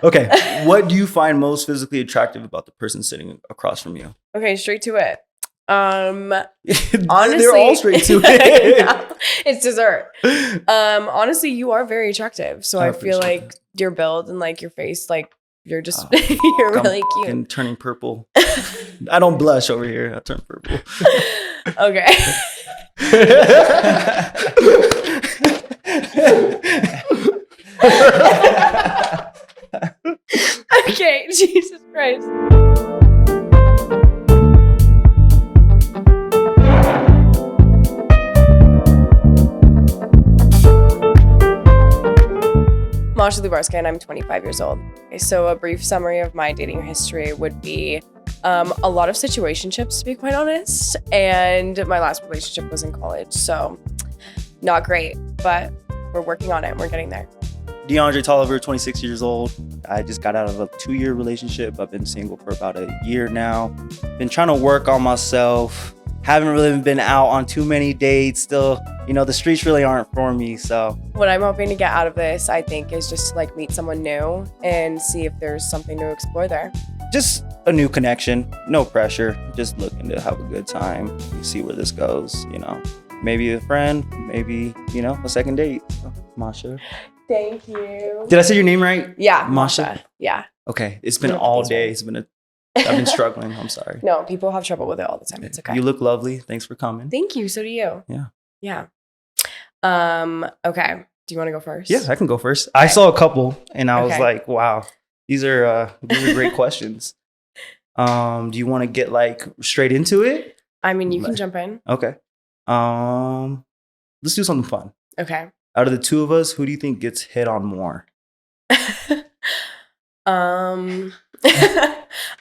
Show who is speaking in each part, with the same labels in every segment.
Speaker 1: Okay. What do you find most physically attractive about the person sitting across from you?
Speaker 2: Okay, straight to it. Honestly,
Speaker 1: they're all straight to it.
Speaker 2: It's dessert. Honestly, you are very attractive. So I feel like your build and like your face, like you're just you're really cute.
Speaker 1: I'm turning purple. I don't blush over here. I turn purple.
Speaker 2: Okay. Okay, Jesus Christ. Masha Dre, and I'm 25 years old. Okay, so a brief summary of my dating history would be a lot of situationships, to be quite honest. And my last relationship was in college, so not great, but we're working on it. We're getting there.
Speaker 1: DeAndre Tolliver, 26 years old. I just got out of a 2-year relationship. I've been single for about a year now. Been trying to work on myself. Haven't really been out on too many dates. Still, the streets really aren't for me, so.
Speaker 2: What I'm hoping to get out of this, I think, is just to like meet someone new and see if there's something to explore there.
Speaker 1: Just a new connection, no pressure. Just looking to have a good time. You see where this goes, Maybe a friend, maybe, a second date. Masha.
Speaker 2: Thank you.
Speaker 1: Did I say your name right?
Speaker 2: Yeah,
Speaker 1: Masha.
Speaker 2: Yeah.
Speaker 1: Okay, it's been all day. I've been struggling. I'm sorry.
Speaker 2: No, people have trouble with it all the time. It's okay.
Speaker 1: You look lovely. Thanks for coming.
Speaker 2: Thank you. So do you.
Speaker 1: Yeah.
Speaker 2: Okay. Do you want to go first?
Speaker 1: Yeah, I can go first. Okay. I saw a couple and I was like, wow, these are great questions. Do you want to get like straight into it?
Speaker 2: I mean, you can jump in.
Speaker 1: Okay. Let's do something fun.
Speaker 2: Okay.
Speaker 1: Out of the two of us, who do you think gets hit on more?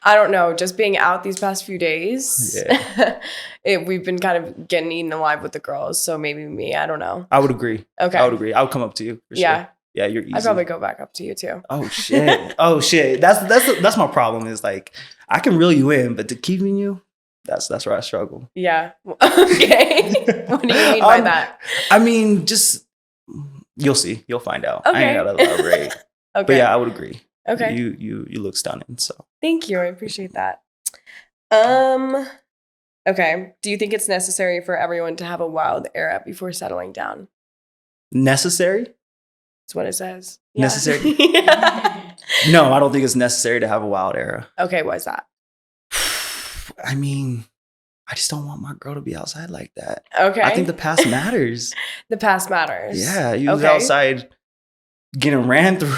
Speaker 2: I don't know. Just being out these past few days, we've been kind of getting eaten alive with the girls. So maybe me. I don't know.
Speaker 1: I would agree.
Speaker 2: Okay.
Speaker 1: I would agree. I would come up to you. For sure. Yeah, you're easy.
Speaker 2: I'd probably go back up to you too.
Speaker 1: Oh shit. That's my problem. Is like I can reel you in, but to keeping you, that's where I struggle.
Speaker 2: Yeah. Okay. What do you mean by that?
Speaker 1: I mean, just you'll see. You'll find out.
Speaker 2: Okay.
Speaker 1: I ain't gotta elaborate.
Speaker 2: Okay.
Speaker 1: But yeah, I would agree.
Speaker 2: Okay.
Speaker 1: You look stunning. So
Speaker 2: thank you. I appreciate that. Okay. Do you think it's necessary for everyone to have a wild era before settling down?
Speaker 1: Necessary?
Speaker 2: That's what it says.
Speaker 1: Yeah. Necessary? No, I don't think it's necessary to have a wild era.
Speaker 2: Okay, why is that?
Speaker 1: I mean, I just don't want my girl to be outside like that.
Speaker 2: Okay.
Speaker 1: I think the past matters.
Speaker 2: The past matters.
Speaker 1: Yeah, you was outside getting ran through.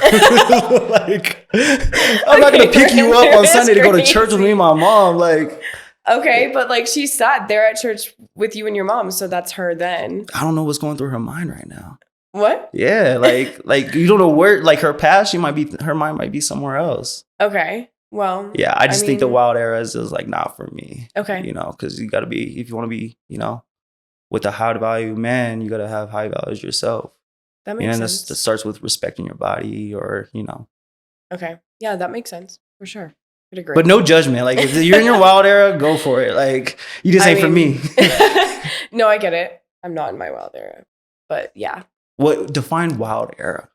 Speaker 1: Like, I'm not gonna pick you up on Sunday to go to church with me and my mom. Like,
Speaker 2: okay, but like she sat there at church with you and your mom, so that's her then.
Speaker 1: I don't know what's going through her mind right now.
Speaker 2: What?
Speaker 1: Yeah, like you don't know where, like her past, her mind might be somewhere else.
Speaker 2: Okay. Well,
Speaker 1: yeah, I just think the wild era is like not for me.
Speaker 2: Okay.
Speaker 1: Because you got to be, if you want to be, with a high value man, you got to have high values yourself.
Speaker 2: That makes
Speaker 1: sense. That starts with respecting your body or.
Speaker 2: Okay. Yeah, that makes sense for sure. I'd agree.
Speaker 1: But no judgment. Like if you're in your wild era, go for it. Like you just ain't for me.
Speaker 2: No, I get it. I'm not in my wild era, but yeah.
Speaker 1: What define wild era?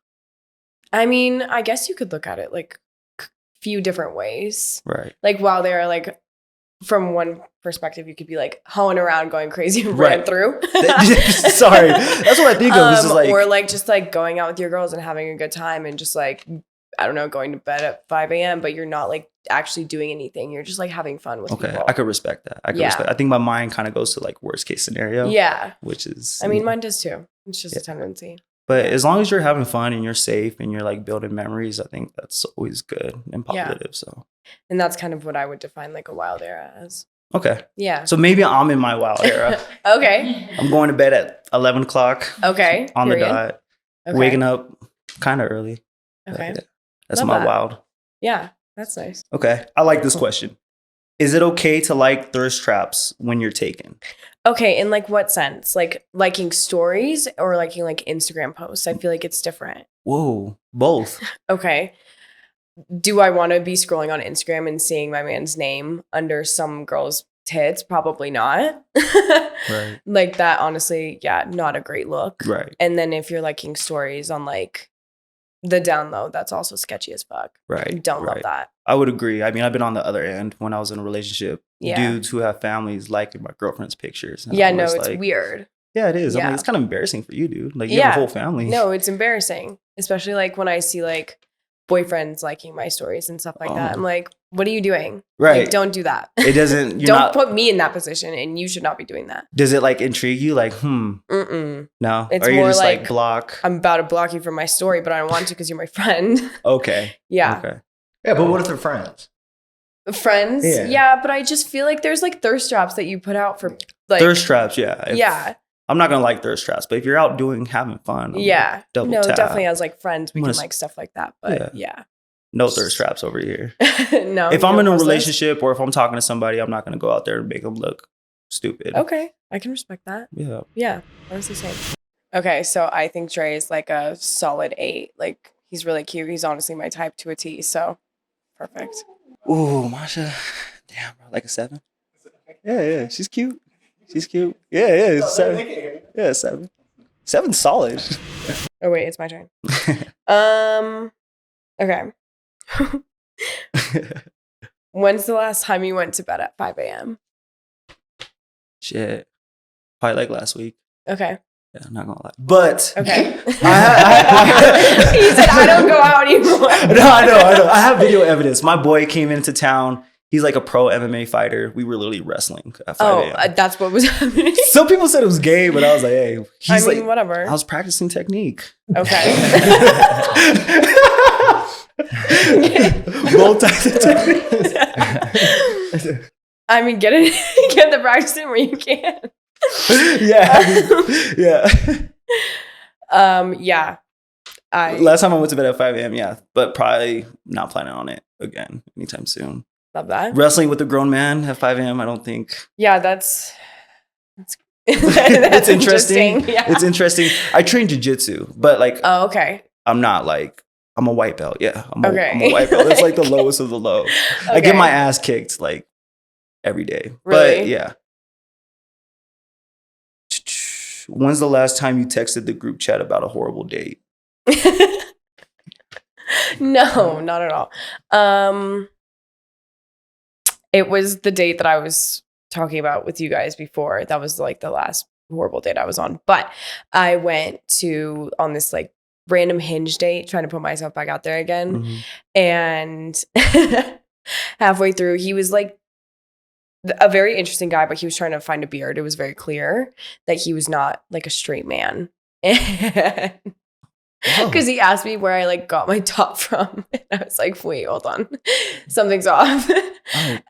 Speaker 2: I mean, I guess you could look at it like few different ways.
Speaker 1: Right.
Speaker 2: Like wild era, like from one perspective, you could be like hoeing around, going crazy, and ran through.
Speaker 1: Sorry, that's what I think of. This is like,
Speaker 2: or like just like going out with your girls and having a good time, and just like I don't know, going to bed at 5 a.m. But you're not like actually doing anything. You're just like having fun with people.
Speaker 1: I could respect that. I think my mind kind of goes to like worst case scenario.
Speaker 2: Yeah,
Speaker 1: which is.
Speaker 2: I mean, mine does too. It's just a tendency.
Speaker 1: But as long as you're having fun and you're safe and you're like building memories, I think that's always good and positive. Yeah. So,
Speaker 2: and that's kind of what I would define like a wild era as.
Speaker 1: Okay.
Speaker 2: Yeah.
Speaker 1: So maybe I'm in my wild era.
Speaker 2: Okay.
Speaker 1: I'm going to bed at 11 o'clock.
Speaker 2: Okay.
Speaker 1: On the dot. Okay. Waking up kind of early.
Speaker 2: Okay.
Speaker 1: That's my wild.
Speaker 2: Yeah, that's nice.
Speaker 1: Okay. I like this question. Is it okay to like thirst traps when you're taken?
Speaker 2: Okay, in like what sense? Like liking stories or liking like Instagram posts? I feel like it's different.
Speaker 1: Whoa, both.
Speaker 2: Okay. Do I want to be scrolling on Instagram and seeing my man's name under some girl's tits? Probably not.
Speaker 1: Right.
Speaker 2: Like that, honestly, yeah, not a great look.
Speaker 1: Right.
Speaker 2: And then if you're liking stories on like the down low, that's also sketchy as fuck.
Speaker 1: Right.
Speaker 2: Don't love that.
Speaker 1: I would agree. I mean, I've been on the other end when I was in a relationship.
Speaker 2: Yeah.
Speaker 1: Dudes who have families liking my girlfriend's pictures. And
Speaker 2: Yeah,
Speaker 1: I'm
Speaker 2: no,
Speaker 1: just
Speaker 2: it's
Speaker 1: like,
Speaker 2: weird.
Speaker 1: Yeah, it is. I'm
Speaker 2: Yeah.
Speaker 1: like, it's kind of embarrassing for you, dude. Like, you have a whole family.
Speaker 2: No, it's embarrassing. Especially like when I see like boyfriends liking my stories and stuff like that. I'm like, what are you doing?
Speaker 1: Right.
Speaker 2: Like, don't do that.
Speaker 1: It doesn't.
Speaker 2: Don't put me in that position, and you should not be doing that.
Speaker 1: Does it like intrigue you? Like,
Speaker 2: Mm-mm.
Speaker 1: No.
Speaker 2: It's
Speaker 1: or you
Speaker 2: more
Speaker 1: just
Speaker 2: like
Speaker 1: block.
Speaker 2: I'm about to block you from my story, but I don't want to because you're my friend.
Speaker 1: Okay.
Speaker 2: Yeah.
Speaker 1: Okay.
Speaker 3: Yeah, but what if they're friends?
Speaker 2: Friends? Yeah, but I just feel like there's like thirst traps that you put out for like
Speaker 1: thirst traps. Yeah.
Speaker 2: Yeah.
Speaker 1: I'm not gonna like thirst traps, but if you're out having fun, I'm
Speaker 2: yeah.
Speaker 1: double
Speaker 2: No,
Speaker 1: tap.
Speaker 2: definitely as like friends, we can like stuff like that. But yeah.
Speaker 1: No thirst traps over here.
Speaker 2: No.
Speaker 1: If I'm in a relationship or if I'm talking to somebody, I'm not gonna go out there and make them look stupid.
Speaker 2: Okay. I can respect that.
Speaker 1: Yeah.
Speaker 2: Yeah. Honestly, same. Okay, so I think Dre is like a solid 8. Like he's really cute. He's honestly my type to a T. So perfect.
Speaker 1: Ooh, Masha. Damn, bro, like a 7. Yeah. She's cute. Yeah, it's 7. Yeah, 7. 7's solid.
Speaker 2: Oh wait, it's my turn. Okay. When's the last time you went to bed at 5 a.m.?
Speaker 1: Shit. Probably like last week.
Speaker 2: Okay.
Speaker 1: Yeah, I'm not gonna lie. But
Speaker 2: okay.
Speaker 1: He
Speaker 2: said I don't go out anymore.
Speaker 1: No, I know. I have video evidence. My boy came into town. He's like a pro MMA fighter. We were literally wrestling at 5 a.m.
Speaker 2: That's what was happening.
Speaker 1: Some people said it was gay, but I was like, hey.
Speaker 2: I mean, whatever.
Speaker 1: I was practicing technique.
Speaker 2: Okay.
Speaker 1: Both types of techniques.
Speaker 2: I mean, get the practice in where you can.
Speaker 1: Yeah.
Speaker 2: Yeah.
Speaker 1: Last time I went to bed at 5 a.m. Yeah, but probably not planning on it again anytime soon.
Speaker 2: Love that.
Speaker 1: Wrestling with a grown man at 5 a.m. I don't think.
Speaker 2: Yeah, that's
Speaker 1: it's interesting.
Speaker 2: Yeah.
Speaker 1: It's interesting. I train jiu-jitsu, but like,
Speaker 2: oh, okay.
Speaker 1: I'm not like, I'm a white belt. Yeah, I'm a white belt. That's like the lowest of the low. Okay. I get my ass kicked like every day.
Speaker 2: Really?
Speaker 1: But yeah. When's the last time you texted the group chat about a horrible date?
Speaker 2: No, not at all. It was the date that I was talking about with you guys before. That was like the last horrible date I was on. But I went on this like random Hinge date, trying to put myself back out there again.
Speaker 1: Mm-hmm.
Speaker 2: And halfway through, he was like a very interesting guy, but he was trying to find a beard. It was very clear that he was not like a straight man. Because he asked me where I like got my top from. And I was like, wait, hold on. Something's off.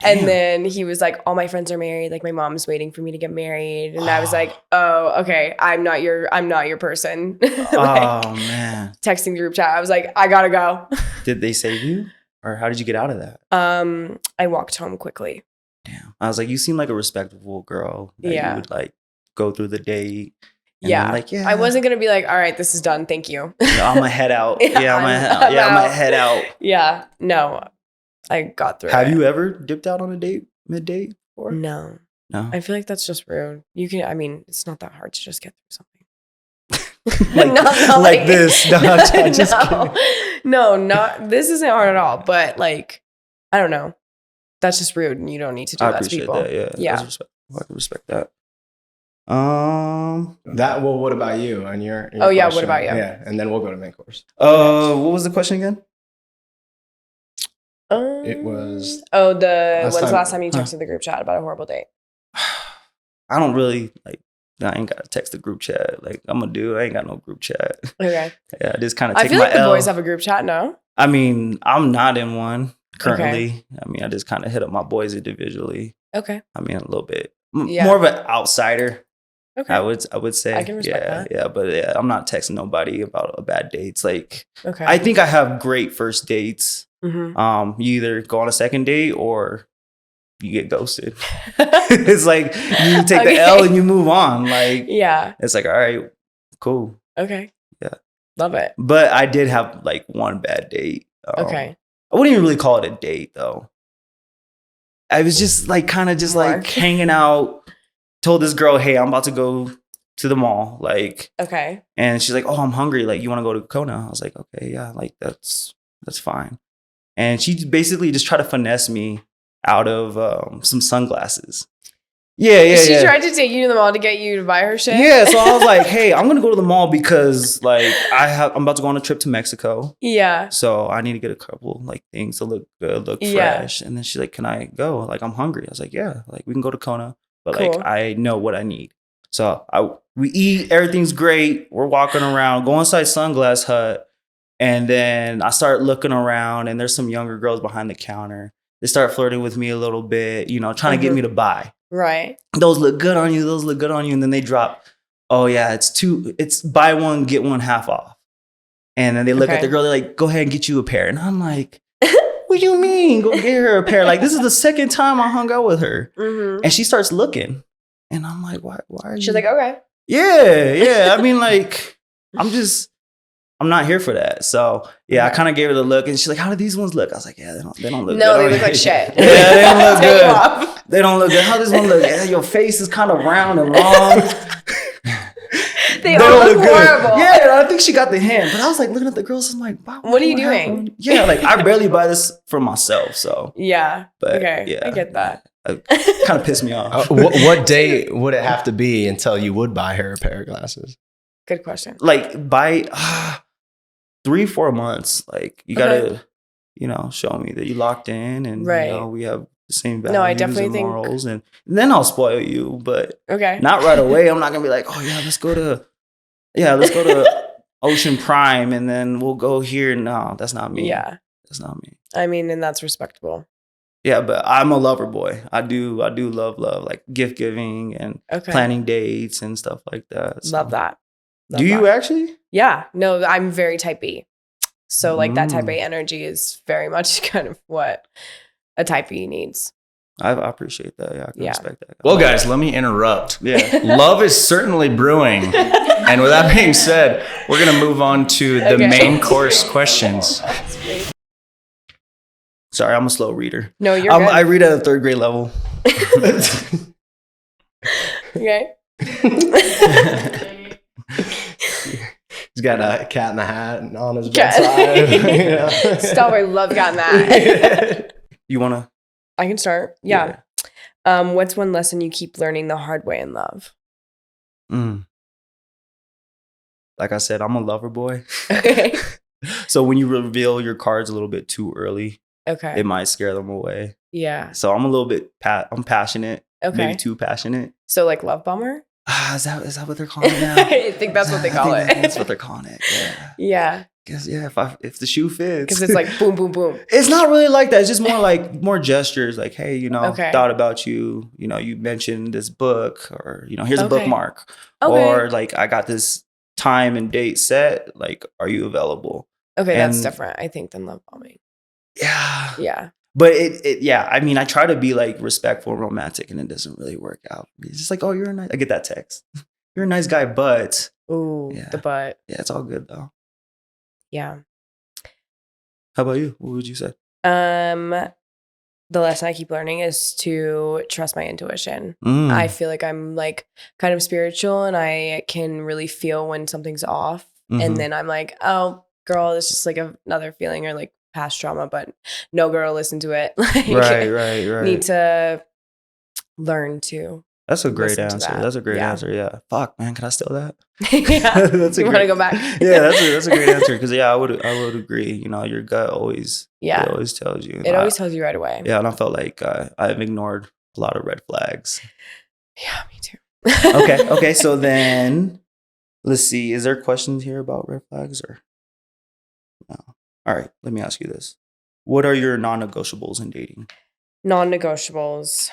Speaker 2: And then he was like, all my friends are married. Like my mom's waiting for me to get married. And I was like, oh, okay. I'm not your person. Like,
Speaker 1: oh man.
Speaker 2: Texting the group chat. I was like, I gotta go.
Speaker 1: Did they save you? Or how did you get out of that?
Speaker 2: I walked home quickly.
Speaker 1: Damn. I was like, you seem like a respectable girl. That
Speaker 2: Yeah.
Speaker 1: You would like go through the date. And
Speaker 2: Yeah.
Speaker 1: then, like, yeah.
Speaker 2: I wasn't going to be like, all right, this is done. Thank you.
Speaker 1: I'm gonna head out. I'm gonna head out.
Speaker 2: Yeah. No, I got through
Speaker 1: Have
Speaker 2: it.
Speaker 1: you ever dipped out on a date mid-date before?
Speaker 2: No.
Speaker 1: No.
Speaker 2: I feel like that's just rude. It's not that hard to just get through something.
Speaker 1: like,
Speaker 2: not
Speaker 1: like this. No, I'm just kidding.
Speaker 2: This isn't hard at all. But like, I don't know. That's just rude, and you don't need to do
Speaker 1: I
Speaker 2: that to
Speaker 1: appreciate
Speaker 2: people.
Speaker 1: that. Yeah. I can respect that.
Speaker 3: What about you on your
Speaker 2: Oh yeah,
Speaker 3: question?
Speaker 2: what about you?
Speaker 3: Yeah, and then we'll go to main course.
Speaker 1: What was the question again?
Speaker 3: It was
Speaker 2: when's the last time you texted the group chat about a horrible date?
Speaker 1: I don't really like. I ain't got to text the group chat. Like I'm a dude. I ain't got no group chat.
Speaker 2: Okay.
Speaker 1: Yeah, I just kind of
Speaker 2: I
Speaker 1: take
Speaker 2: feel
Speaker 1: my
Speaker 2: like the
Speaker 1: L.
Speaker 2: boys have a group chat. No.
Speaker 1: I mean, I'm not in one currently.
Speaker 2: Okay.
Speaker 1: I mean, I just kind of hit up my boys individually.
Speaker 2: Okay.
Speaker 1: I mean, a little bit
Speaker 2: Yeah.
Speaker 1: more of an outsider.
Speaker 2: Okay.
Speaker 1: I would say.
Speaker 2: I can respect that.
Speaker 1: Yeah, but yeah, I'm not texting nobody about a bad dates. Like,
Speaker 2: Okay.
Speaker 1: I think I have great first dates.
Speaker 2: Mm-hmm.
Speaker 1: You either go on a second date or you get ghosted. It's like you take the L and you move on. Like,
Speaker 2: yeah.
Speaker 1: it's like, all right, cool.
Speaker 2: Okay.
Speaker 1: Yeah.
Speaker 2: Love it.
Speaker 1: But I did have like one bad date.
Speaker 2: Okay.
Speaker 1: I wouldn't even really call it a date though. I was just like kind of just like hanging out. Told this girl, hey, I'm about to go to the mall, like,
Speaker 2: Okay.
Speaker 1: and she's like, "Oh, I'm hungry. Like, you want to go to Kona?" I was like, "Okay, yeah, like that's fine." And she basically just tried to finesse me out of some sunglasses. Yeah.
Speaker 2: She tried to take you to the mall to get you to buy her shit.
Speaker 1: Yeah, so I was like, "Hey, I'm gonna go to the mall because like I'm about to go on a trip to Mexico.
Speaker 2: Yeah.
Speaker 1: So I need to get a couple like things to look good, look fresh." And then she's like, "Can I go? Like, I'm hungry." I was like, "Yeah, like we can go to Kona, but
Speaker 2: Cool.
Speaker 1: like I know what I need." So we eat, everything's great. We're walking around, go inside Sunglass Hut, and then I start looking around, and there's some younger girls behind the counter. They start flirting with me a little bit, you know, trying to get me to buy.
Speaker 2: Right.
Speaker 1: Those look good on you. Those look good on you. And then they drop, "Oh yeah, it's buy one, get one half off." And then they look at the girl, they're like, "Go ahead and get you a pair." And I'm like, "What do you mean? Go get her a pair?" Like, this is the second time I hung out with her.
Speaker 2: Mm-hmm.
Speaker 1: And she starts looking. And I'm like, why are you?
Speaker 2: She's like, okay.
Speaker 1: Yeah. I mean, like, I'm not here for that. So yeah, I kind of gave her the look, and she's like, "How do these ones look?" I was like, "Yeah, they don't look good."
Speaker 2: No, they look like shit.
Speaker 1: Yeah, they don't look good. They don't look good. How does one look? Yeah, your face is kind of round and long.
Speaker 2: They all look horrible.
Speaker 1: Yeah, I think she got the hint. But I was like looking at the girls, I'm like, wow,
Speaker 2: what are you doing?
Speaker 1: Yeah, like I barely buy this for myself. So
Speaker 2: yeah.
Speaker 1: But,
Speaker 2: okay.
Speaker 1: yeah,
Speaker 2: I get that.
Speaker 1: It kind of pissed me off.
Speaker 3: What day would it have to be until you would buy her a pair of glasses?
Speaker 2: Good question.
Speaker 1: Like by 3-4 months, like you gotta, show me that you locked in, and we have the same values
Speaker 2: I definitely
Speaker 1: and
Speaker 2: think
Speaker 1: morals, and then I'll spoil you. But
Speaker 2: okay,
Speaker 1: not right away. I'm not gonna be like, "Oh yeah, let's go to Ocean Prime, and then we'll go here." No, that's not me.
Speaker 2: Yeah,
Speaker 1: that's not me.
Speaker 2: I mean, and that's respectable.
Speaker 1: Yeah, but I'm a lover boy. I do love like gift giving and planning dates and stuff like that. So.
Speaker 2: Love that.
Speaker 1: Do you actually?
Speaker 2: Yeah. No, I'm very type B. So like that type A energy is very much kind of what a type B needs.
Speaker 1: I appreciate that. Yeah, I can respect that.
Speaker 4: Well, guys, let me interrupt.
Speaker 1: Yeah.
Speaker 4: Love is certainly brewing. And with that being said, we're going to move on to the main course questions.
Speaker 1: Sorry, I'm a slow reader.
Speaker 2: No, you're good.
Speaker 1: I read at a 3rd grade level.
Speaker 2: Okay.
Speaker 3: He's got a Cat in the Hat on his bedside.
Speaker 2: Stop! I love Cat in the Hat.
Speaker 1: You wanna?
Speaker 2: I can start. Yeah. What's one lesson you keep learning the hard way in love?
Speaker 1: Like I said, I'm a lover boy.
Speaker 2: Okay.
Speaker 1: So when you reveal your cards a little bit too early,
Speaker 2: it
Speaker 1: might scare them away.
Speaker 2: Yeah.
Speaker 1: So I'm a little bit I'm passionate.
Speaker 2: Okay.
Speaker 1: Maybe too passionate.
Speaker 2: So like love bomber?
Speaker 1: Is that what they're calling it now?
Speaker 2: I think that's what they call it.
Speaker 1: That's what they're calling it. Yeah.
Speaker 2: Yeah.
Speaker 1: Because if the shoe fits.
Speaker 2: Because it's like boom, boom, boom.
Speaker 1: It's not really like that. It's just more like more gestures. Like, hey, thought about you. You mentioned this book, or here's a bookmark, or like I got this time and date set. Like, are you available?
Speaker 2: Okay, that's different, I think, than love bombing.
Speaker 1: Yeah.
Speaker 2: Yeah.
Speaker 1: But I mean, I try to be like respectful and romantic, and it doesn't really work out. It's just like, "Oh, you're a nice." I get that text. "You're a nice guy, but."
Speaker 2: Ooh, the but.
Speaker 1: Yeah, it's all good though.
Speaker 2: Yeah.
Speaker 1: How about you? What would you say?
Speaker 2: The lesson I keep learning is to trust my intuition. I feel like I'm like kind of spiritual, and I can really feel when something's off. And then I'm like, "Oh, girl, it's just like another feeling or like past trauma," but no, girl, listen to it. Like,
Speaker 1: right.
Speaker 2: Need to learn to.
Speaker 1: That's a great answer. That's a great answer. Yeah. Fuck, man. Can I steal that?
Speaker 2: Yeah.
Speaker 1: That's
Speaker 2: you want to go back?
Speaker 1: Yeah, that's a great answer. Because I would agree. Your gut always it always tells you.
Speaker 2: It always tells you right away.
Speaker 1: Yeah, and I felt like I've ignored a lot of red flags.
Speaker 2: Yeah, me too.
Speaker 1: Okay. So then, let's see. Is there questions here about red flags or no? All right. Let me ask you this: what are your non-negotiables in dating?
Speaker 2: Non-negotiables.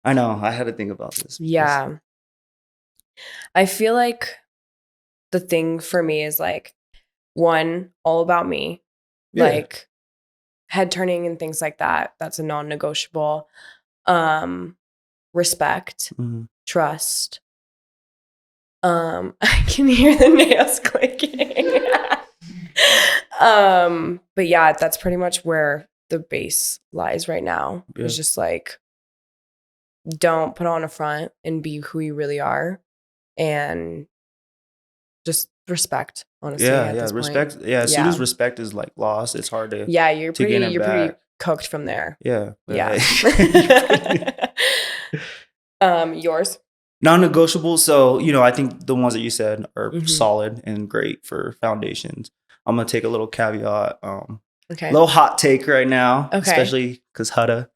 Speaker 1: I know. I had to think about this.
Speaker 2: Yeah. I feel like the thing for me is like, one, all about me. Yeah. Like head turning and things like that. That's a non-negotiable. Respect, trust. I can hear the nails clicking. But yeah, that's pretty much where the base lies right now. Yeah. It's just like, don't put on a front and be who you really are. and just respect, honestly.
Speaker 1: Yeah,
Speaker 2: at
Speaker 1: yeah,
Speaker 2: this point.
Speaker 1: respect. Yeah, as soon
Speaker 2: Yeah.
Speaker 1: as respect is like lost, it's hard to
Speaker 2: Yeah, you're
Speaker 1: to gain it
Speaker 2: pretty
Speaker 1: back.
Speaker 2: cooked from there.
Speaker 1: Yeah,
Speaker 2: Yeah. Yours?
Speaker 1: Non-negotiable. So, I think the ones that you said are
Speaker 2: Mhm.
Speaker 1: solid and great for foundations. I'm gonna take a little caveat.
Speaker 2: Okay.
Speaker 1: Little hot take right now,
Speaker 2: Okay.
Speaker 1: especially because Hutta.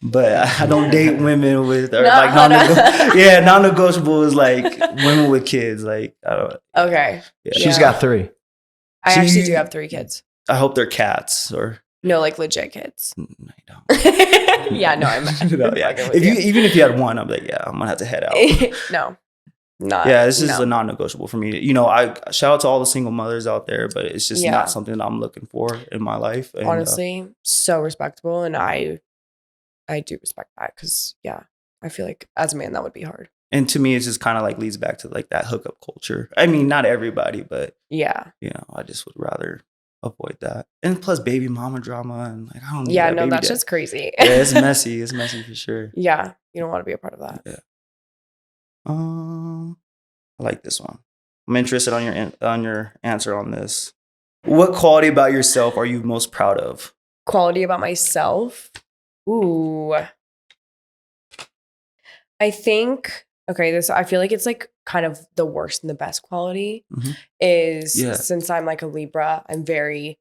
Speaker 1: But I don't date women with or
Speaker 2: Not
Speaker 1: like
Speaker 2: Hutta.
Speaker 1: yeah, non-negotiable is like women with kids. Like I don't.
Speaker 2: Okay.
Speaker 1: Yeah.
Speaker 3: She's got 3.
Speaker 2: I actually
Speaker 1: She-
Speaker 2: do have 3 kids.
Speaker 1: I hope they're cats or
Speaker 2: No, like legit kids.
Speaker 1: I don't.
Speaker 2: Yeah, no, I'm
Speaker 1: No, yeah. Even if you had one, I'm like, yeah, I'm gonna have to head out.
Speaker 2: No, not.
Speaker 1: Yeah, this is
Speaker 2: no.
Speaker 1: a non-negotiable for me. I shout out to all the single mothers out there, but it's just
Speaker 2: Yeah.
Speaker 1: not something that I'm looking for in my life. And,
Speaker 2: Honestly, so respectable, and I do respect that because I feel like as a man that would be hard.
Speaker 1: and to me, it's just kind of like leads back to like that hookup culture. I mean, not everybody, but
Speaker 2: Yeah,
Speaker 1: I just would rather avoid that. And plus, baby mama drama, and like I don't. need
Speaker 2: yeah,
Speaker 1: that
Speaker 2: no,
Speaker 1: baby
Speaker 2: that's
Speaker 1: dad.
Speaker 2: just crazy.
Speaker 1: Yeah, it's messy. It's messy for sure.
Speaker 2: Yeah, you don't want to be a part of that.
Speaker 1: Yeah. I like this one. I'm interested on your answer on this. What quality about yourself are you most proud of?
Speaker 2: Quality about myself. Ooh, I think. Okay, I feel like it's like kind of the worst and the best quality
Speaker 1: Mhm.
Speaker 2: is
Speaker 1: Yeah.
Speaker 2: since I'm like a Libra, I'm very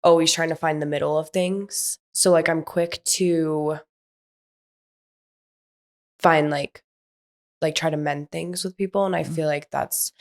Speaker 2: always trying to find the middle of things. So like I'm quick to find like try to mend things with people, and I feel like that's.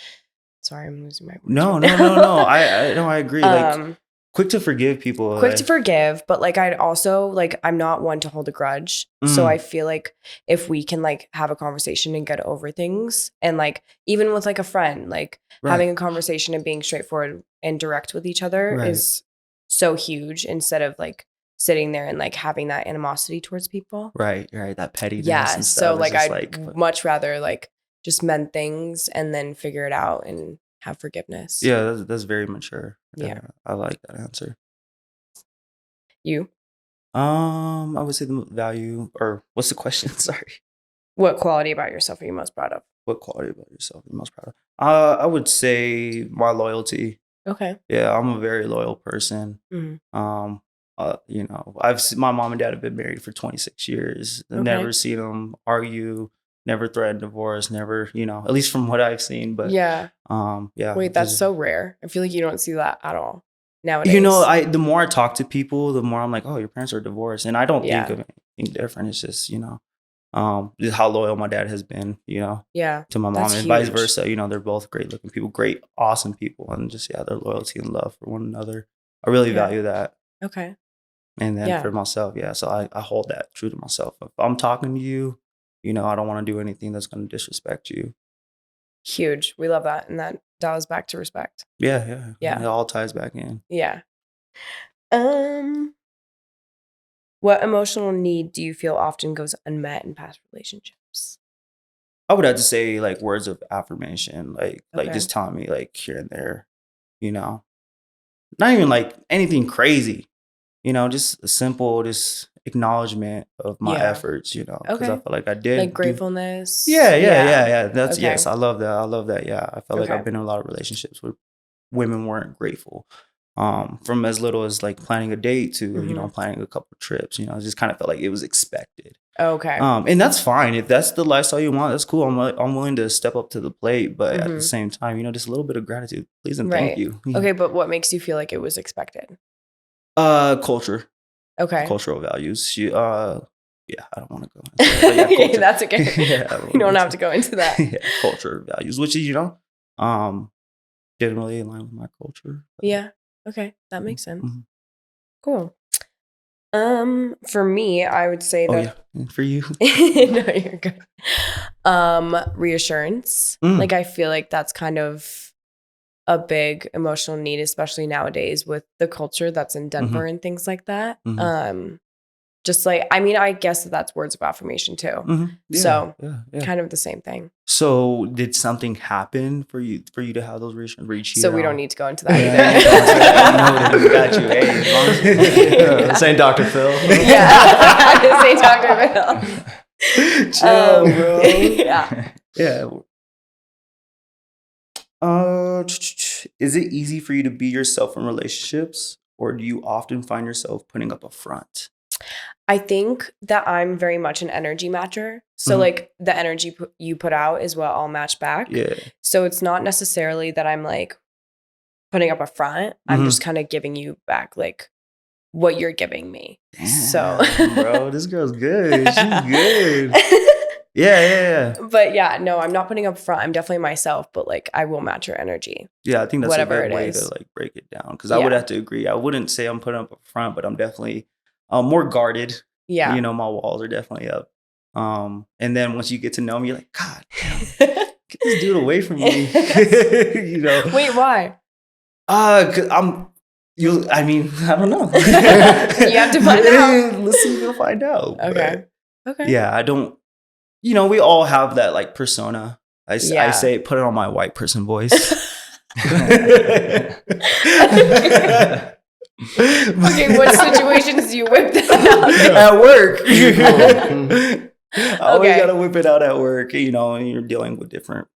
Speaker 2: Sorry, I'm losing my words.
Speaker 1: No. I agree. Like quick to forgive people.
Speaker 2: Quick to forgive, but like I'd also like I'm not one to hold a grudge. So
Speaker 1: Mm.
Speaker 2: I feel like if we can like have a conversation and get over things, and like even with like a friend, like
Speaker 1: Right.
Speaker 2: having a conversation and being straightforward and direct with each other
Speaker 1: Right.
Speaker 2: is so huge instead of like sitting there and like having that animosity towards people.
Speaker 1: Right. That pettiness.
Speaker 2: Yeah.
Speaker 1: And stuff
Speaker 2: So
Speaker 1: is
Speaker 2: like
Speaker 1: just
Speaker 2: I'd much rather like just mend things and then figure it out and have forgiveness.
Speaker 1: yeah, that's very mature.
Speaker 2: Yeah.
Speaker 1: I like that answer.
Speaker 2: You?
Speaker 1: I would say the value, or what's the question? Sorry.
Speaker 2: What quality about yourself are you most proud of?
Speaker 1: What quality about yourself are you most proud of? I would say my loyalty.
Speaker 2: Okay.
Speaker 1: Yeah, I'm a very loyal person.
Speaker 2: Mhm.
Speaker 1: My mom and dad have been married for 26 years. I've
Speaker 2: Okay.
Speaker 1: never seen them argue, never threatened divorce, never, at least from what I've seen. But
Speaker 2: Yeah.
Speaker 1: yeah.
Speaker 2: Wait, that's
Speaker 1: just-
Speaker 2: so rare. I feel like you don't see that at all nowadays.
Speaker 1: the more I talk to people, the more I'm like, oh, your parents are divorced, and I don't
Speaker 2: Yeah.
Speaker 1: think of anything different. It's just just how loyal my dad has been,
Speaker 2: Yeah.
Speaker 1: to my mom,
Speaker 2: That's
Speaker 1: and vice
Speaker 2: huge.
Speaker 1: versa. They're both great looking people, great, awesome people, and just their loyalty and love for one another. I really
Speaker 2: Yeah.
Speaker 1: value that.
Speaker 2: Okay.
Speaker 1: And then
Speaker 2: Yeah.
Speaker 1: for myself, so I hold that true to myself. If I'm talking to you, I don't want to do anything that's going to disrespect you.
Speaker 2: Huge. We love that. And that dials back to respect.
Speaker 1: Yeah.
Speaker 2: Yeah.
Speaker 1: It all ties back in.
Speaker 2: Yeah. What emotional need do you feel often goes unmet in past relationships?
Speaker 1: I would have to say like words of affirmation, like
Speaker 2: Okay.
Speaker 1: just telling me like here and there, not even like anything crazy, just a simple, just acknowledgement of my
Speaker 2: Yeah.
Speaker 1: efforts, because
Speaker 2: Okay.
Speaker 1: I feel like I did.
Speaker 2: Like gratefulness?
Speaker 1: Yeah. That's
Speaker 2: Okay.
Speaker 1: yes. I love that. Yeah. I felt like
Speaker 2: Okay.
Speaker 1: I've been in a lot of relationships where women weren't grateful. From as little as like planning a date to,
Speaker 2: Mhm.
Speaker 1: planning a couple of trips, I just kind of felt like it was expected.
Speaker 2: Okay.
Speaker 1: And that's fine. If that's the lifestyle you want, that's cool. I'm willing to step up to the plate, but at the
Speaker 2: Mhm.
Speaker 1: same time, just a little bit of gratitude, please and
Speaker 2: Right.
Speaker 1: thank you.
Speaker 2: Okay, but what makes you feel like it was expected?
Speaker 1: Culture,
Speaker 2: Okay.
Speaker 1: cultural values. I don't want to go into that, but yeah, culture.
Speaker 2: That's okay.
Speaker 1: Yeah,
Speaker 2: You don't have to go into that.
Speaker 1: Yeah, culture values, which is didn't really align with my culture.
Speaker 2: Yeah. Okay. That makes sense.
Speaker 1: Mhm.
Speaker 2: Cool. For me, I would say
Speaker 1: Oh
Speaker 2: that
Speaker 1: yeah, and for you.
Speaker 2: no, you're good. Reassurance.
Speaker 1: Mm.
Speaker 2: Like I feel like that's kind of a big emotional need, especially nowadays with the culture that's in Denver and things like that.
Speaker 1: Mhm.
Speaker 2: Just like I guess that's words of affirmation too.
Speaker 1: Mhm. Yeah,
Speaker 2: So,
Speaker 1: yeah.
Speaker 2: Kind of the same thing.
Speaker 1: So did something happen for you to have those reach?
Speaker 2: So we don't need to go into that
Speaker 1: Yeah,
Speaker 2: either.
Speaker 1: no, we got you. Hey, as long as
Speaker 3: This ain't Dr. Phil.
Speaker 2: Yeah. This ain't Dr. Phil.
Speaker 1: chill, bro.
Speaker 2: Yeah.
Speaker 1: Yeah. Is it easy for you to be yourself in relationships, or do you often find yourself putting up a front?
Speaker 2: I think that I'm very much an energy matcher. So like the energy you put out is what I'll match back.
Speaker 1: Yeah.
Speaker 2: So it's not necessarily that I'm like putting up a front. I'm just kind of giving you back like what you're giving me.
Speaker 1: Damn,
Speaker 2: so
Speaker 1: bro, this girl's good. She's good. Yeah.
Speaker 2: But yeah, no, I'm not putting up front. I'm definitely myself, but like I will match your energy.
Speaker 1: Yeah, I think that's
Speaker 2: Whatever
Speaker 1: a good
Speaker 2: it
Speaker 1: way
Speaker 2: is.
Speaker 1: to like break it down. Because I would have to agree. I wouldn't say I'm putting up a front, but I'm definitely more guarded.
Speaker 2: Yeah.
Speaker 1: You know, my walls are definitely up. And then once you get to know me, you're like, God damn, get this dude away from me. You know.
Speaker 2: Wait, why?
Speaker 1: 'Cause I mean, I don't know.
Speaker 2: You have to find out.
Speaker 1: Let's see if you'll find out.
Speaker 2: Okay.
Speaker 1: But, yeah, I don't, you know, we all have that like persona. I say, put it on my white person voice.
Speaker 2: Okay, what situations do you whip that out?
Speaker 1: At work. I always gotta whip it out at work, you know, and you're dealing with different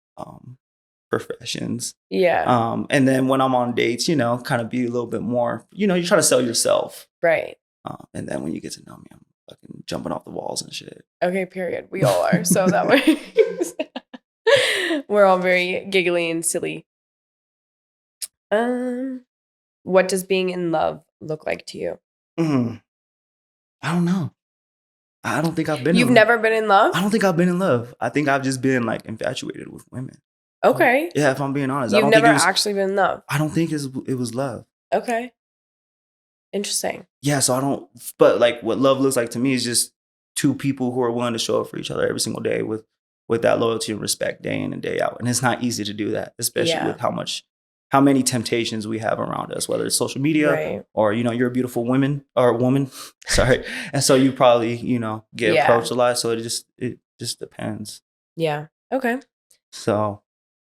Speaker 1: professions.
Speaker 2: Yeah.
Speaker 1: And then when I'm on dates, you know, kind of be a little bit more, you know, you try to sell yourself.
Speaker 2: Right.
Speaker 1: And then when you get to know me, I'm fucking jumping off the walls and shit.
Speaker 2: Okay, period. We all are. So that works. We're all very giggly and silly. What does being in love look like to you?
Speaker 1: I don't know. I don't think I've been
Speaker 2: You've never been in love?
Speaker 1: I don't think I've been in love. I think I've just been like infatuated with women.
Speaker 2: Okay.
Speaker 1: Yeah, if I'm being honest.
Speaker 2: You've never actually been in love?
Speaker 1: I don't think it was love.
Speaker 2: Okay. Interesting.
Speaker 1: Yeah, so but like what love looks like to me is just two people who are willing to show up for each other every single day with that loyalty and respect day in and day out. And it's not easy to do that, especially with how many temptations we have around us, whether it's social media or, you know, you're a beautiful woman. Sorry. And so you probably, you know, get approached a lot. So it just depends.
Speaker 2: Yeah. Okay.
Speaker 1: So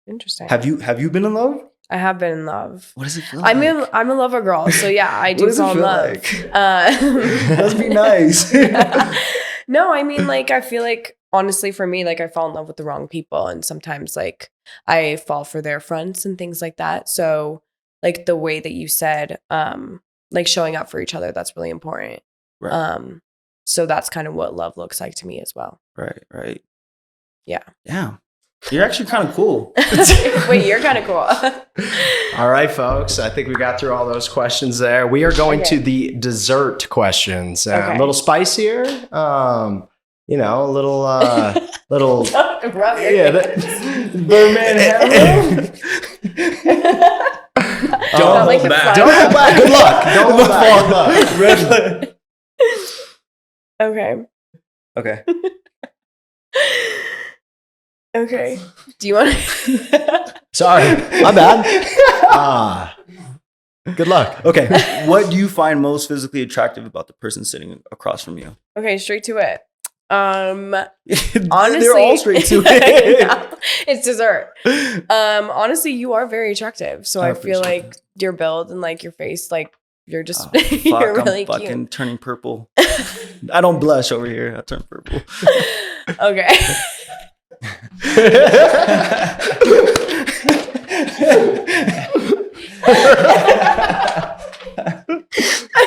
Speaker 2: interesting.
Speaker 1: Have you been in love?
Speaker 2: I have been in love.
Speaker 1: What does it feel like?
Speaker 2: I'm a lover girl, so yeah, I do fall in love.
Speaker 1: Like? Must be nice.
Speaker 2: No, I mean, like, I feel like, honestly, for me, like, I fall in love with the wrong people, and sometimes, like, I fall for their fronts and things like that. So, like, the way that you said, like, showing up for each other, that's really important.
Speaker 1: Right.
Speaker 2: So that's kind of what love looks like to me as well.
Speaker 1: Right.
Speaker 2: Yeah.
Speaker 1: Yeah. You're actually kind of cool.
Speaker 2: Wait, you're kind of cool.
Speaker 3: All right, folks. I think we got through all those questions there. We are going to the dessert questions. A little spicier. You know, a little
Speaker 1: Birdman Hello.
Speaker 4: Don't hold back.
Speaker 3: Don't hold back. Good luck. Don't hold back.
Speaker 1: Red
Speaker 2: Okay. Okay. Do you want to?
Speaker 3: Sorry, my bad. Good luck.
Speaker 1: Okay. What do you find most physically attractive about the person sitting across from you?
Speaker 2: Okay, straight to it. Honestly,
Speaker 1: they're all straight to it.
Speaker 2: It's dessert. Honestly, you are very attractive. So I feel like your build and like your face, like you're just you're really
Speaker 1: I'm fucking
Speaker 2: cute.
Speaker 1: turning purple. I don't blush over here. I turn purple.
Speaker 2: Okay.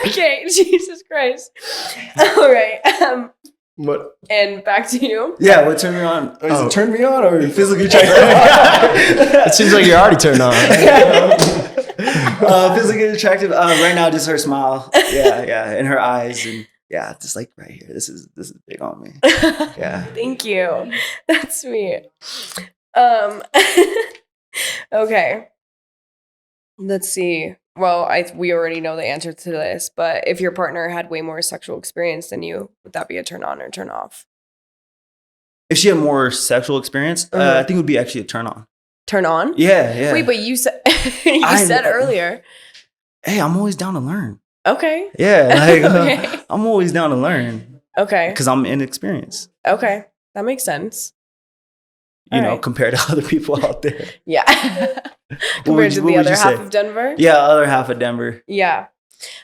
Speaker 2: Okay, Jesus Christ. All right.
Speaker 3: What?
Speaker 2: And back to you.
Speaker 1: Yeah, what turned me on? Is it turn me on or physically attractive?
Speaker 3: It seems like you're already turned on.
Speaker 1: Physically attractive. Right now, just her smile. Yeah, and her eyes, and yeah, just like right here. This is big on me. Yeah.
Speaker 2: Thank you. That's sweet. Okay. Let's see. Well, we already know the answer to this, but if your partner had way more sexual experience than you, would that be a turn on or turn off?
Speaker 1: If she had more sexual experience, I think it would be actually a turn on.
Speaker 2: Turn on?
Speaker 1: Yeah.
Speaker 2: Wait, but you said said earlier.
Speaker 1: Hey, I'm always down to learn.
Speaker 2: Okay.
Speaker 1: Yeah, like
Speaker 2: Okay.
Speaker 1: I'm always down to learn.
Speaker 2: Okay.
Speaker 1: Because I'm inexperienced.
Speaker 2: Okay, that makes sense.
Speaker 1: You know, compared to other people out there.
Speaker 2: Yeah. Compared to the other half of Denver?
Speaker 1: Yeah, other half of Denver.
Speaker 2: Yeah.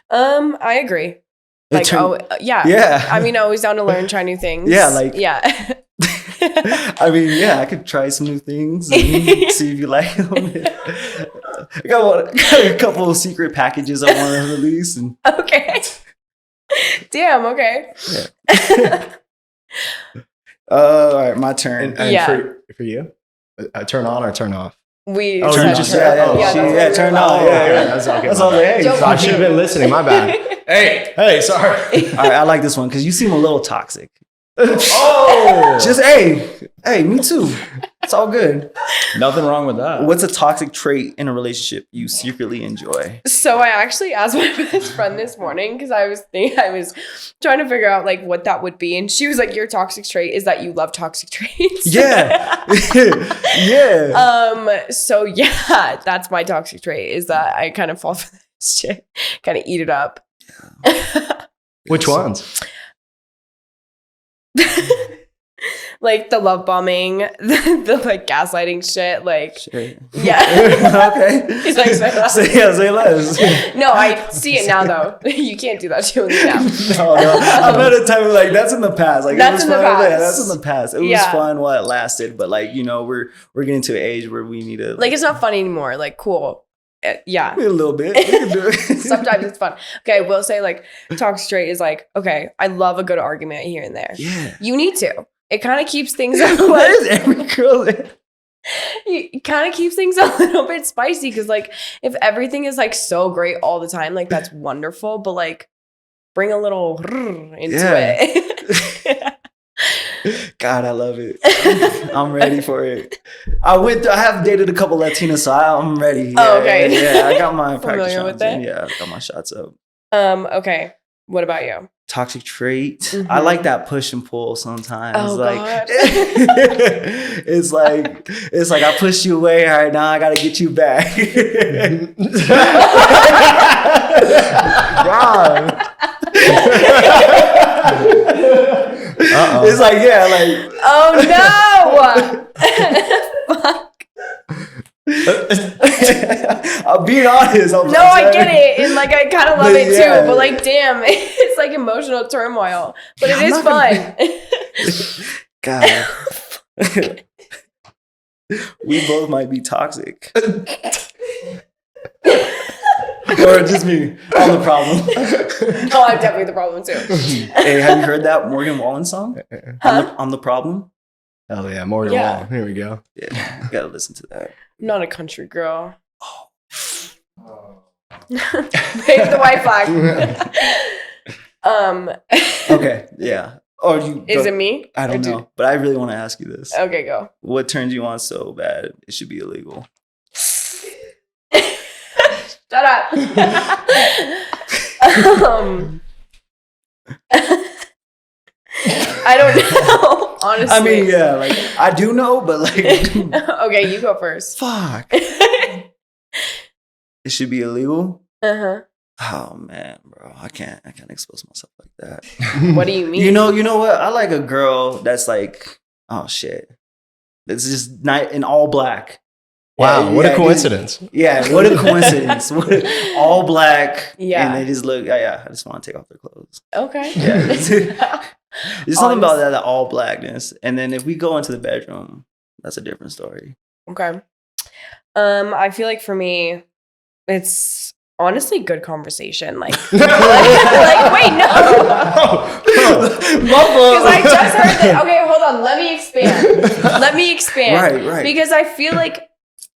Speaker 2: I agree. Like, yeah.
Speaker 1: Yeah.
Speaker 2: I mean, always down to learn, try new things.
Speaker 1: Yeah, like.
Speaker 2: Yeah.
Speaker 1: I mean, yeah, I could try some new things and see if you like them. I got a couple of secret packages I want to release. And
Speaker 2: Okay. Damn. Okay.
Speaker 1: yeah. All right, my turn.
Speaker 3: And
Speaker 2: Yeah.
Speaker 3: for you, turn on or turn off?
Speaker 2: We
Speaker 3: Oh,
Speaker 2: said
Speaker 3: you just
Speaker 2: turn
Speaker 3: said-
Speaker 2: on.
Speaker 3: oh,
Speaker 2: Yeah,
Speaker 3: she-
Speaker 2: that's
Speaker 1: yeah,
Speaker 2: what
Speaker 1: turn
Speaker 2: we were
Speaker 1: on.
Speaker 2: about.
Speaker 1: Yeah.
Speaker 3: That's okay.
Speaker 1: That's all. Hey,
Speaker 2: Joke.
Speaker 3: I should have been listening. My bad. Hey, sorry.
Speaker 1: all right, I like this one because you seem a little toxic.
Speaker 3: Oh,
Speaker 1: Just hey, me too. It's all good.
Speaker 4: Nothing wrong with that.
Speaker 1: What's a toxic trait in a relationship you secretly enjoy?
Speaker 2: So I actually asked my best friend this morning because I was trying to figure out like what that would be, and she was like, "Your toxic trait is that you love toxic traits."
Speaker 1: Yeah, yeah.
Speaker 2: So yeah, that's my toxic trait is that I kind of fall for this shit, kind of eat it up.
Speaker 3: which ones?
Speaker 2: Like the love bombing, the like gaslighting shit, like
Speaker 1: Shit.
Speaker 2: yeah.
Speaker 1: Okay.
Speaker 2: He's like, say less.
Speaker 1: Say less.
Speaker 2: No, I see it now though. You can't do that to me now.
Speaker 1: No. I'm at a time of like that's in the past. Like
Speaker 2: That's
Speaker 1: it was
Speaker 2: in the
Speaker 1: fun. Yeah,
Speaker 2: past.
Speaker 1: that's in the past. It was
Speaker 2: Yeah.
Speaker 1: fun while it lasted, but like we're getting to an age where we need to
Speaker 2: Like it's not funny anymore. Like cool, yeah.
Speaker 1: a little bit. We can do it.
Speaker 2: Sometimes it's fun. Okay, we'll say like toxic trait is like, okay, I love a good argument here and there.
Speaker 1: Yeah.
Speaker 2: You need to. It kind of keeps things
Speaker 1: That is every girl.
Speaker 2: it kind of keeps things a little bit spicy because like if everything is like so great all the time, like that's wonderful, but like bring a little into it.
Speaker 1: God, I love it. I'm ready for it. I have dated a couple Latinas, so I'm ready.
Speaker 2: Oh, okay.
Speaker 1: Yeah, I got my practice
Speaker 2: Familiar with
Speaker 1: rounds in.
Speaker 2: it?
Speaker 1: Yeah, I got my shots up.
Speaker 2: Okay. What about you?
Speaker 1: Toxic trait.
Speaker 2: Mhm.
Speaker 1: I like that push and pull sometimes.
Speaker 2: Oh,
Speaker 1: like
Speaker 2: God.
Speaker 1: it's like I pushed you away. All right, now I gotta get you back.
Speaker 3: God.
Speaker 1: It's like, yeah, like
Speaker 2: Oh no! Fuck.
Speaker 1: I'm being honest.
Speaker 2: No, I get it. And like I kind of love
Speaker 1: But
Speaker 2: it
Speaker 1: yeah.
Speaker 2: too. But like damn, it's like emotional turmoil. But it is
Speaker 1: not
Speaker 2: fun.
Speaker 1: God. We both might be toxic. Or just me. I'm the problem.
Speaker 2: Oh, I'm definitely the problem too.
Speaker 1: Hey, have you heard that Morgan Wallen song? I'm the problem.
Speaker 3: Hell yeah, Morgan
Speaker 2: Yeah.
Speaker 3: Wall. Here we go.
Speaker 1: Yeah, you gotta listen to that.
Speaker 2: I'm not a country girl. Wave the white flag.
Speaker 1: Okay, yeah. Or you?
Speaker 2: Is it me?
Speaker 1: I
Speaker 2: Or
Speaker 1: don't
Speaker 2: do-
Speaker 1: know, but I really want to ask you this.
Speaker 2: Okay, go.
Speaker 1: What turns you on so bad it should be illegal?
Speaker 2: Shut up. I don't know, honestly.
Speaker 1: I mean, yeah, like I do know, but like,
Speaker 2: Okay, you go first.
Speaker 1: fuck, it should be illegal.
Speaker 2: Uh-huh.
Speaker 1: Oh man, bro, I can't expose myself like that.
Speaker 2: What do you mean?
Speaker 1: You know what? I like a girl that's like, oh shit, that's just night in all black.
Speaker 3: Wow,
Speaker 1: Yeah,
Speaker 3: what
Speaker 1: yeah,
Speaker 3: a coincidence.
Speaker 1: Yeah, what a coincidence. All black.
Speaker 2: Yeah.
Speaker 1: And they just look, yeah, I just want to take off their clothes.
Speaker 2: Okay.
Speaker 1: Yeah. There's something about
Speaker 2: Honest-
Speaker 1: that all blackness. And then if we go into the bedroom, that's a different story.
Speaker 2: Okay. I feel like for me, it's honestly good conversation. Like, wait, no. Because I just heard that. Okay, hold on. Let me expand.
Speaker 1: Right.
Speaker 2: Because I feel like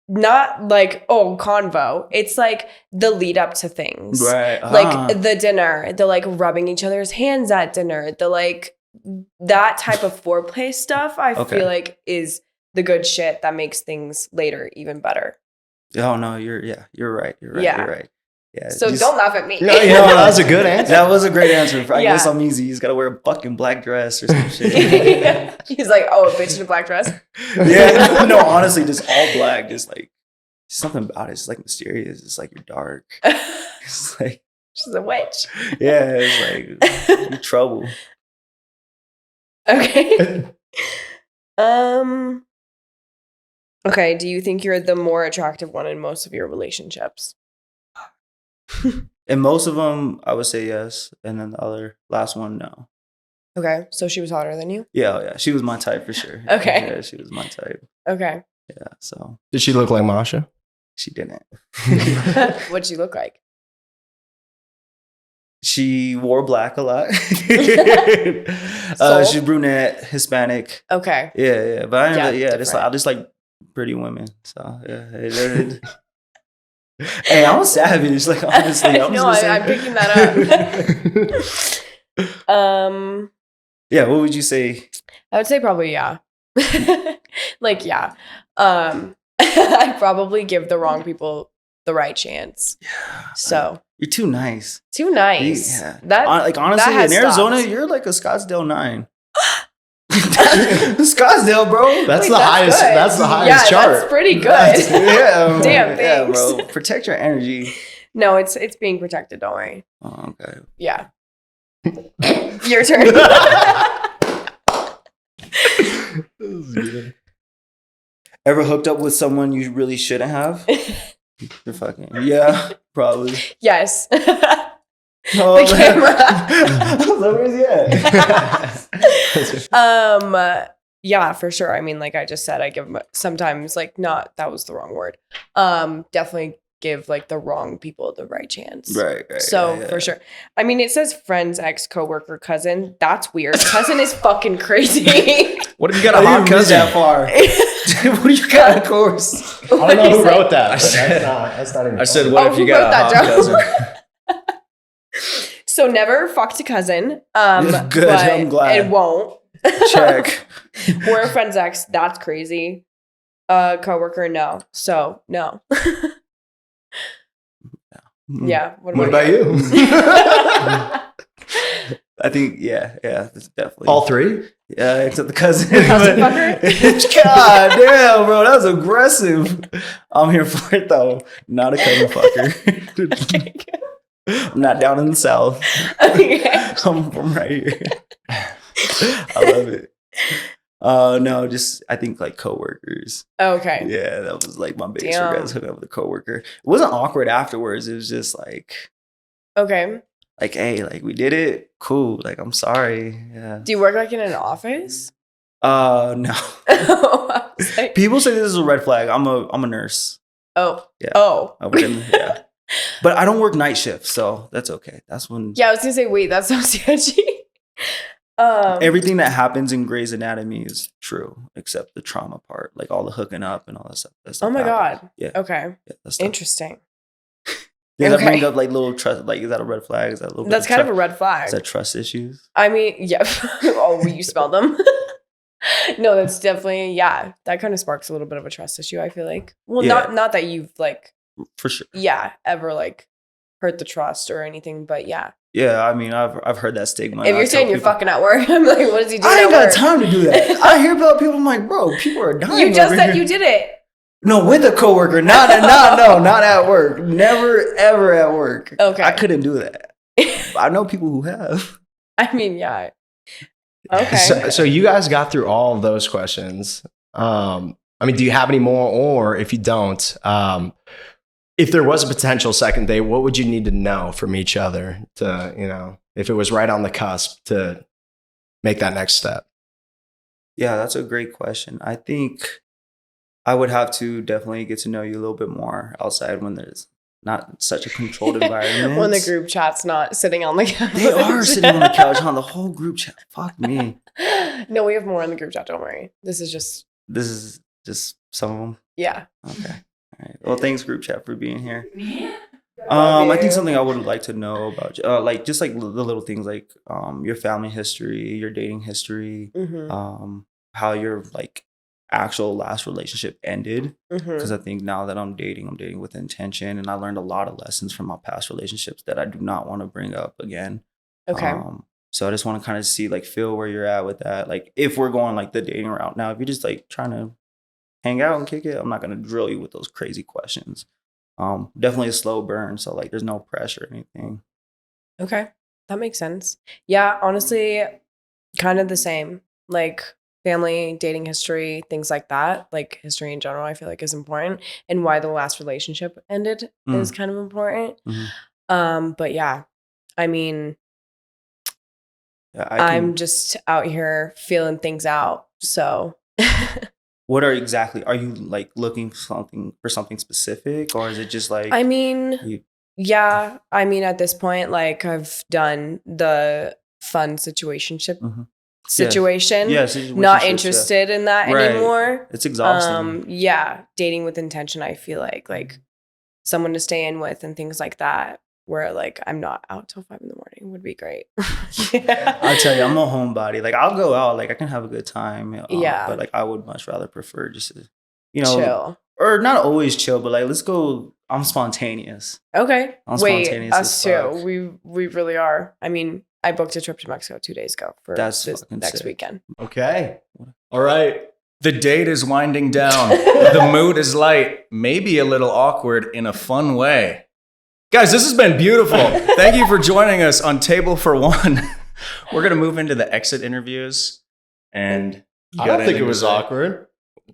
Speaker 2: not like, oh, convo. It's like the lead up to things.
Speaker 1: Right.
Speaker 2: Like the dinner, the like rubbing each other's hands at dinner, the like that type of foreplay stuff, I
Speaker 1: Okay.
Speaker 2: feel like is the good shit that makes things later even better.
Speaker 1: Oh no, you're right. You're right.
Speaker 2: Yeah.
Speaker 1: You're right. Yeah.
Speaker 2: So
Speaker 1: just-
Speaker 2: don't laugh at me.
Speaker 3: No, that was a good answer.
Speaker 1: That was a great answer. I
Speaker 2: Yeah.
Speaker 1: guess I'm easy. You just gotta wear a fucking black dress or some shit.
Speaker 2: He's like, oh, a bitch in a black dress.
Speaker 1: Yeah. No, honestly, just all black. Just like something about it. It's like mysterious. It's like you're dark. It's like,
Speaker 2: She's a witch.
Speaker 1: yeah, it's like you're trouble.
Speaker 2: Okay. Okay, do you think you're the more attractive one in most of your relationships?
Speaker 1: And most of them, I would say yes. And then the last one, no.
Speaker 2: Okay. So she was hotter than you?
Speaker 1: Yeah, yeah. She was my type for sure.
Speaker 2: Okay.
Speaker 1: Yeah, she was my type.
Speaker 2: Okay.
Speaker 1: Yeah, so
Speaker 3: Did she look like Masha?
Speaker 1: she didn't.
Speaker 2: What'd she look like?
Speaker 1: She wore black a lot.
Speaker 2: Sold?
Speaker 1: She's brunette, Hispanic.
Speaker 2: Okay.
Speaker 1: Yeah. But I
Speaker 2: different.
Speaker 1: I just like pretty women. So yeah. Hey, I'm a savage. Like honestly,
Speaker 2: I'm picking that up.
Speaker 1: Yeah, what would you say?
Speaker 2: I would say probably yeah. Like yeah. I probably give the wrong people the right chance.
Speaker 1: Yeah.
Speaker 2: So
Speaker 1: You're too nice.
Speaker 2: too nice.
Speaker 1: Yeah.
Speaker 2: That
Speaker 1: Like honestly,
Speaker 2: that has
Speaker 1: in Arizona,
Speaker 2: stopped.
Speaker 1: you're like a Scottsdale 9. Scottsdale, bro.
Speaker 3: That's
Speaker 2: Wait,
Speaker 3: the highest.
Speaker 2: good.
Speaker 3: That's the highest
Speaker 2: yeah,
Speaker 3: chart.
Speaker 2: That's pretty good.
Speaker 1: Yeah.
Speaker 2: Damn,
Speaker 1: Yeah,
Speaker 2: thanks.
Speaker 1: bro. Protect your energy.
Speaker 2: No, it's being protected. Don't worry.
Speaker 1: Oh, okay.
Speaker 2: Yeah. Your turn.
Speaker 1: Ever hooked up with someone you really shouldn't have? You're fucking. Yeah, probably.
Speaker 2: Yes.
Speaker 1: Oh,
Speaker 2: The camera.
Speaker 1: I was like, where's he at?
Speaker 2: Yeah, for sure. I mean, like I just said, I give sometimes like not that was the wrong word. Definitely give like the wrong people the right chance.
Speaker 1: Right.
Speaker 2: So
Speaker 1: yeah.
Speaker 2: for sure. I mean, it says friends, ex, coworker, cousin. That's weird. Cousin is fucking crazy.
Speaker 4: What if you got
Speaker 1: I
Speaker 4: a hot
Speaker 1: didn't read
Speaker 4: cousin?
Speaker 1: that far. What do you got? Of course.
Speaker 3: I don't know who
Speaker 2: What'd you
Speaker 3: wrote that.
Speaker 4: I
Speaker 3: But
Speaker 4: said-
Speaker 3: that's not even.
Speaker 4: I said,
Speaker 3: funny.
Speaker 4: what
Speaker 2: Oh,
Speaker 4: if you
Speaker 2: who
Speaker 4: got
Speaker 2: wrote
Speaker 4: a
Speaker 2: that
Speaker 4: hot
Speaker 2: down?
Speaker 4: cousin?
Speaker 2: So never fucked a cousin.
Speaker 1: Good,
Speaker 2: But
Speaker 1: I'm glad.
Speaker 2: it won't.
Speaker 1: Check.
Speaker 2: We're a friend's ex. That's crazy. Coworker, no. So no. Yeah.
Speaker 3: What about you?
Speaker 1: I think, yeah, that's definitely.
Speaker 3: All three?
Speaker 1: Yeah, except the cousin.
Speaker 2: Cousin fucker?
Speaker 1: God damn, bro, that was aggressive. I'm here for it though. Not a cousin fucker. I'm not down in the South.
Speaker 2: Okay.
Speaker 1: I'm from right here. I love it. No, just I think like coworkers.
Speaker 2: Okay.
Speaker 1: Yeah, that was like my biggest
Speaker 2: Damn.
Speaker 1: regret, hooking up with a coworker. It wasn't awkward afterwards. It was just like,
Speaker 2: Okay.
Speaker 1: hey, like we did it. Cool. Like I'm sorry. Yeah.
Speaker 2: Do you work like in an office?
Speaker 1: No.
Speaker 2: I was like,
Speaker 1: People say this is a red flag. I'm a nurse.
Speaker 2: oh.
Speaker 1: Yeah.
Speaker 2: Oh.
Speaker 1: I work yeah. But I don't work night shift, so that's okay. That's when
Speaker 2: Yeah, I was gonna say, wait, that sounds sketchy.
Speaker 1: everything that happens in Grey's Anatomy is true, except the trauma part, like all the hooking up and all that stuff. That stuff
Speaker 2: Oh my
Speaker 1: happens.
Speaker 2: God.
Speaker 1: Yeah.
Speaker 2: Okay.
Speaker 1: Yeah, that stuff.
Speaker 2: Interesting.
Speaker 1: Does that bring
Speaker 2: Okay.
Speaker 1: up like little trust? Like, is that a red flag? Is that a little?
Speaker 2: That's kind of a red flag.
Speaker 1: Is that trust issues?
Speaker 2: I mean, yeah. Oh, you spelled them. No, that's definitely, yeah. That kind of sparks a little bit of a trust issue, I feel like. Well,
Speaker 1: Yeah.
Speaker 2: not that you've like,
Speaker 1: For sure.
Speaker 2: yeah, ever like hurt the trust or anything, but yeah.
Speaker 1: Yeah, I mean, I've heard that stigma.
Speaker 2: If
Speaker 1: and I
Speaker 2: you're
Speaker 1: tell
Speaker 2: saying you're
Speaker 1: people,
Speaker 2: fucking at work, I'm like, what is he doing
Speaker 1: I ain't
Speaker 2: at
Speaker 1: got
Speaker 2: work?
Speaker 1: time to do that. I hear about people. I'm like, bro, people are dying.
Speaker 2: You just
Speaker 1: over
Speaker 2: said
Speaker 1: here.
Speaker 2: you did it.
Speaker 1: No, with a coworker, not at work. Never ever at work.
Speaker 2: Okay.
Speaker 1: I couldn't do that. I know people who have.
Speaker 2: I mean, yeah. Okay.
Speaker 3: So you guys got through all of those questions. I mean, do you have any more? Or if you don't, if there was a potential second date, what would you need to know from each other to, if it was right on the cusp to make that next step?
Speaker 1: Yeah, that's a great question. I think I would have to definitely get to know you a little bit more outside when there's not such a controlled environment.
Speaker 2: When the group chat's not sitting on the couch.
Speaker 1: They are sitting on the couch on the whole group chat. Fuck me.
Speaker 2: No, we have more on the group chat. Don't worry. This is just,
Speaker 1: This is just some of them.
Speaker 2: yeah.
Speaker 1: Okay. All right. Well, thanks group chat for being here. I think something I would like to know about you, like just like the little things like your family history, your dating history,
Speaker 2: Mm-hmm.
Speaker 1: how your like actual last relationship ended.
Speaker 2: Mm-hmm.
Speaker 1: Because I think now that I'm dating with intention, and I learned a lot of lessons from my past relationships that I do not want to bring up again.
Speaker 2: Okay.
Speaker 1: So I just want to kind of see, like, feel where you're at with that. Like, if we're going like the dating route now, if you're just like trying to hang out and kick it, I'm not gonna drill you with those crazy questions. Definitely a slow burn. So like, there's no pressure or anything.
Speaker 2: Okay. That makes sense. Yeah, honestly, kind of the same. Like family, dating history, things like that. Like history in general, I feel like is important. And why the last relationship ended is kind of important.
Speaker 1: Mhm.
Speaker 2: But yeah, I mean,
Speaker 1: Yeah,
Speaker 2: I'm just out here feeling things out. So
Speaker 1: What are you like looking for something specific, or is it just like
Speaker 2: I mean,
Speaker 1: you,
Speaker 2: yeah, I mean at this point, like I've done the fun situationship
Speaker 1: Mhm.
Speaker 2: situation.
Speaker 1: Yes,
Speaker 2: Not interested in that
Speaker 1: Right.
Speaker 2: anymore.
Speaker 1: It's exhausting.
Speaker 2: Yeah, dating with intention, I feel like someone to stay in with and things like that, where like I'm not out till 5 a.m. would be great. Yeah.
Speaker 1: I'll tell you, I'm a homebody. Like I'll go out, like I can have a good time.
Speaker 2: Yeah.
Speaker 1: But like I would much rather prefer just to, you know,
Speaker 2: Chill.
Speaker 1: or not always chill, but like let's go. I'm spontaneous.
Speaker 2: Okay.
Speaker 1: I'm
Speaker 2: Wait,
Speaker 1: spontaneous
Speaker 2: us
Speaker 1: as fuck.
Speaker 2: too. We really are. I mean, I booked a trip to Mexico 2 days ago for
Speaker 1: That's
Speaker 2: this
Speaker 1: fucking
Speaker 2: next
Speaker 1: sick.
Speaker 2: weekend.
Speaker 3: Okay. All right.
Speaker 4: The date is winding down. The mood is light, maybe a little awkward in a fun way. Guys, this has been beautiful. Thank you for joining us on Table for One. We're going to move into the exit interviews. And you
Speaker 3: I
Speaker 4: got
Speaker 3: don't think it
Speaker 4: anything
Speaker 3: was
Speaker 4: to say?
Speaker 3: awkward.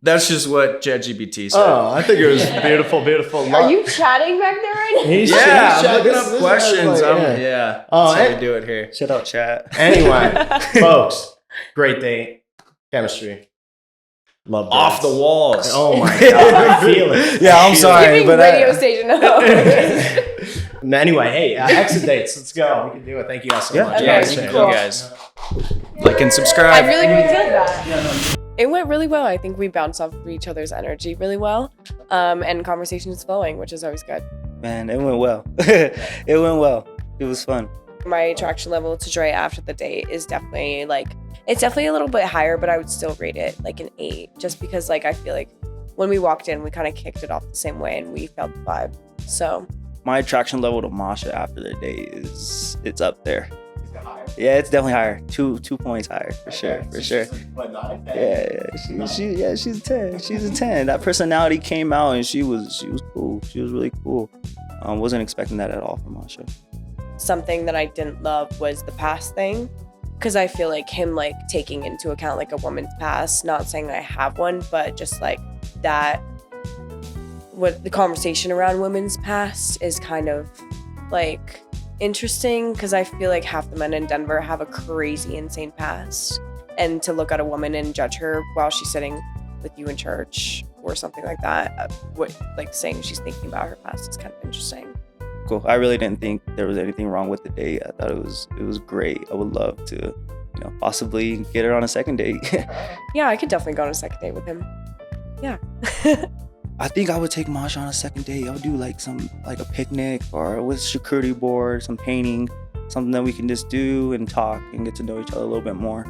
Speaker 4: That's just what ChatGPT said.
Speaker 3: Oh, I think it was beautiful, beautiful.
Speaker 2: Are you chatting back there right now?
Speaker 3: He's
Speaker 4: Yeah, I'm looking
Speaker 3: this
Speaker 4: up
Speaker 3: is
Speaker 4: questions.
Speaker 3: like,
Speaker 4: Yeah.
Speaker 3: Oh,
Speaker 4: That's how
Speaker 3: and-
Speaker 4: we do it here.
Speaker 1: Shout out chat.
Speaker 3: Anyway, folks, great date. Chemistry. Love this.
Speaker 4: Off the walls.
Speaker 3: Oh my God. I feel it.
Speaker 1: Yeah, I'm sorry,
Speaker 2: Giving
Speaker 1: but
Speaker 2: radio station hours.
Speaker 3: Anyway, hey, exit dates. Let's go. We can do it. Thank you guys so
Speaker 1: Yeah.
Speaker 3: much.
Speaker 2: Okay,
Speaker 4: Thank you
Speaker 2: cool.
Speaker 4: guys. Like and
Speaker 2: I
Speaker 4: subscribe.
Speaker 2: really feel that. It went really well. I think we bounced off of each other's energy really well. And conversation is flowing, which is always good.
Speaker 1: Man, it went well. It went well. It was fun.
Speaker 2: My attraction level to Dre after the date is definitely it's definitely a little bit higher, but I would still rate it like an 8, just because like I feel like when we walked in, we kind of kicked it off the same way and we felt the vibe. So
Speaker 1: My attraction level to Masha after the date it's up there. Yeah, it's definitely higher. 2 points higher for sure. Yeah, she's a 10. She's a 10. That personality came out and she was cool. She was really cool. Wasn't expecting that at all from Masha.
Speaker 2: something that I didn't love was the past thing, because I feel like him like taking into account like a woman's past, not saying I have one, but just like that, what the conversation around women's past is kind of like interesting, because I feel like half the men in Denver have a crazy insane past, and to look at a woman and judge her while she's sitting with you in church or something like that, what like saying she's thinking about her past is kind of interesting.
Speaker 1: Cool. I really didn't think there was anything wrong with the date. I thought it was great. I would love to, possibly get her on a second date.
Speaker 2: Yeah, I could definitely go on a second date with him. Yeah.
Speaker 1: I think I would take Masha on a second date. I would do like a picnic or with charcuterie board, some painting, something that we can just do and talk and get to know each other a little bit more.